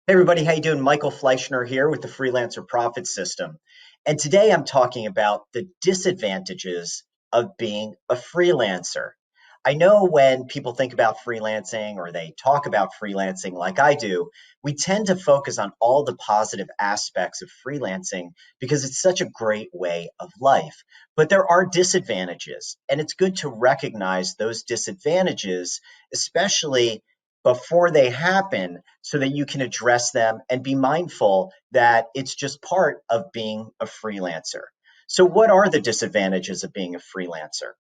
Hey everybody, how you doing? Michael Fleischner here with the Freelancer Profit System. And today I'm talking about the disadvantages of being a freelancer. I know when people think about freelancing or they talk about freelancing like I do, we tend to focus on all the positive aspects of freelancing because it's such a great way of life. But there are disadvantages, and it's good to recognize those disadvantages, especially before they happen so that you can address them and be mindful that it's just part of being a freelancer. So, what are the disadvantages of being a freelancer?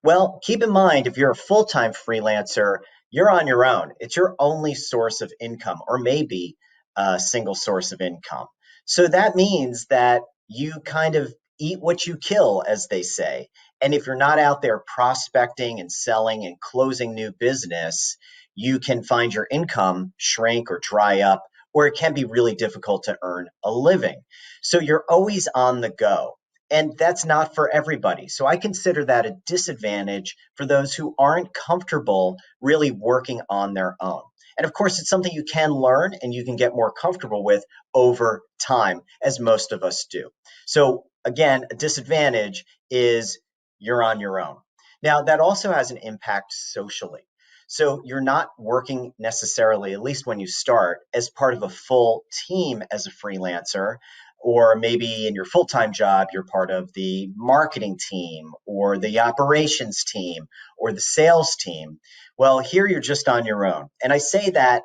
Well, keep in mind if you're a full time freelancer, you're on your own. It's your only source of income, or maybe a single source of income. So, that means that you kind of eat what you kill, as they say. And if you're not out there prospecting and selling and closing new business, you can find your income shrink or dry up, or it can be really difficult to earn a living. So you're always on the go. And that's not for everybody. So I consider that a disadvantage for those who aren't comfortable really working on their own. And of course, it's something you can learn and you can get more comfortable with over time, as most of us do. So, again, a disadvantage is you're on your own. Now, that also has an impact socially. So you're not working necessarily, at least when you start, as part of a full team as a freelancer, or maybe in your full time job, you're part of the marketing team or the operations team or the sales team. Well, here you're just on your own. And I say that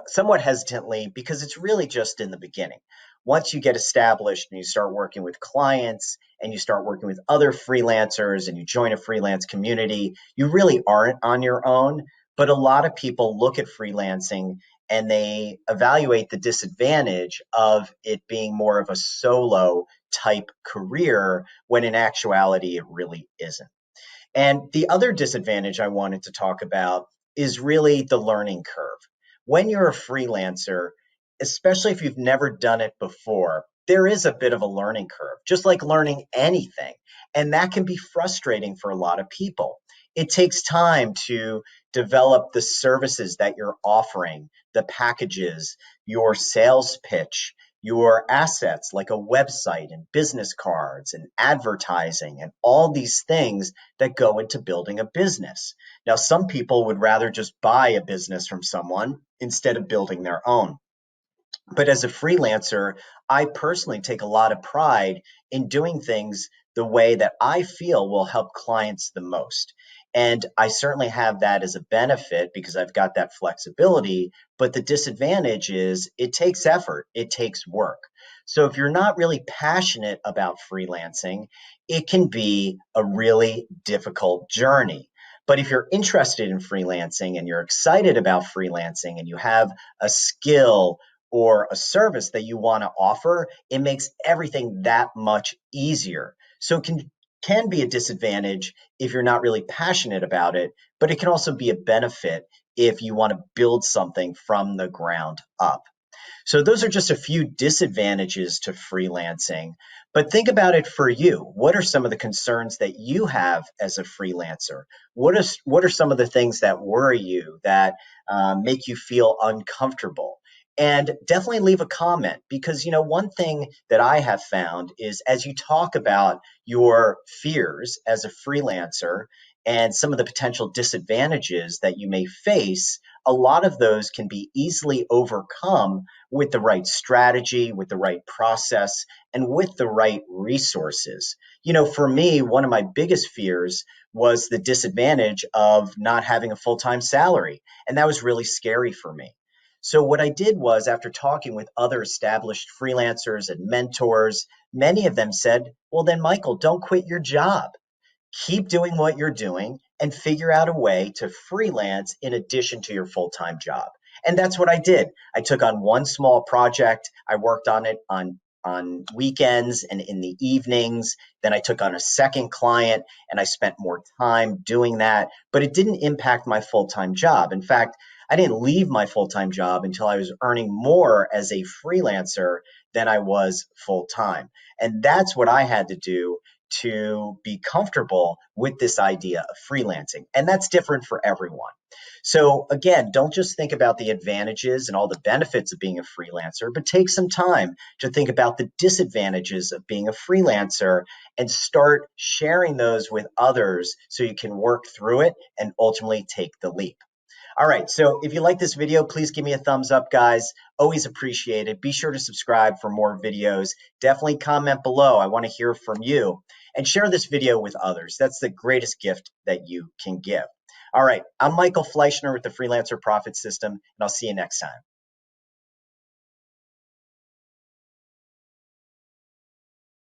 somewhat hesitantly because it's really just in the beginning. Once you get established and you start working with clients and you start working with other freelancers and you join a freelance community, you really aren't on your own. But a lot of people look at freelancing and they evaluate the disadvantage of it being more of a solo type career when in actuality it really isn't. And the other disadvantage I wanted to talk about is really the learning curve. When you're a freelancer, especially if you've never done it before, there is a bit of a learning curve, just like learning anything. And that can be frustrating for a lot of people. It takes time to develop the services that you're offering, the packages, your sales pitch, your assets like a website and business cards and advertising and all these things that go into building a business. Now, some people would rather just buy a business from someone instead of building their own. But as a freelancer, I personally take a lot of pride in doing things the way that I feel will help clients the most. And I certainly have that as a benefit because I've got that flexibility. But the disadvantage is it takes effort, it takes work. So if you're not really passionate about freelancing, it can be a really difficult journey. But if you're interested in freelancing and you're excited about freelancing and you have a skill or a service that you want to offer, it makes everything that much easier. So it can be a disadvantage if you're not really passionate about it, but it can also be a benefit if you want to build something from the ground up. So those are just a few disadvantages to freelancing. But think about it for you. What are some of the concerns that you have as a freelancer? What are some of the things that worry you that make you feel uncomfortable? And definitely leave a comment because one thing that I have found is as you talk about your fears as a freelancer and some of the potential disadvantages that you may face, a lot of those can be easily overcome with the right strategy, with the right process, and with the right resources. For me, one of my biggest fears was the disadvantage of not having a full time salary. And that was really scary for me. So, what I did was, after talking with other established freelancers and mentors, many of them said, well, then, Michael, don't quit your job. Keep doing what you're doing and figure out a way to freelance in addition to your full time job. And that's what I did. I took on one small project. I worked on it on weekends and in the evenings. Then I took on a second client and I spent more time doing that, but it didn't impact my full time job. In fact, I didn't leave my full time job until I was earning more as a freelancer than I was full time. And that's what I had to do to be comfortable with this idea of freelancing. And that's different for everyone. So again, don't just think about the advantages and all the benefits of being a freelancer, but take some time to think about the disadvantages of being a freelancer and start sharing those with others so you can work through it and ultimately take the leap. All right, so if you like this video, please give me a thumbs up, guys. Always appreciate it. Be sure to subscribe for more videos. Definitely comment below. I want to hear from you. And share this video with others. That's the greatest gift that you can give. All right, I'm Michael Fleischner with the Freelancer Profit System, and I'll see you next time.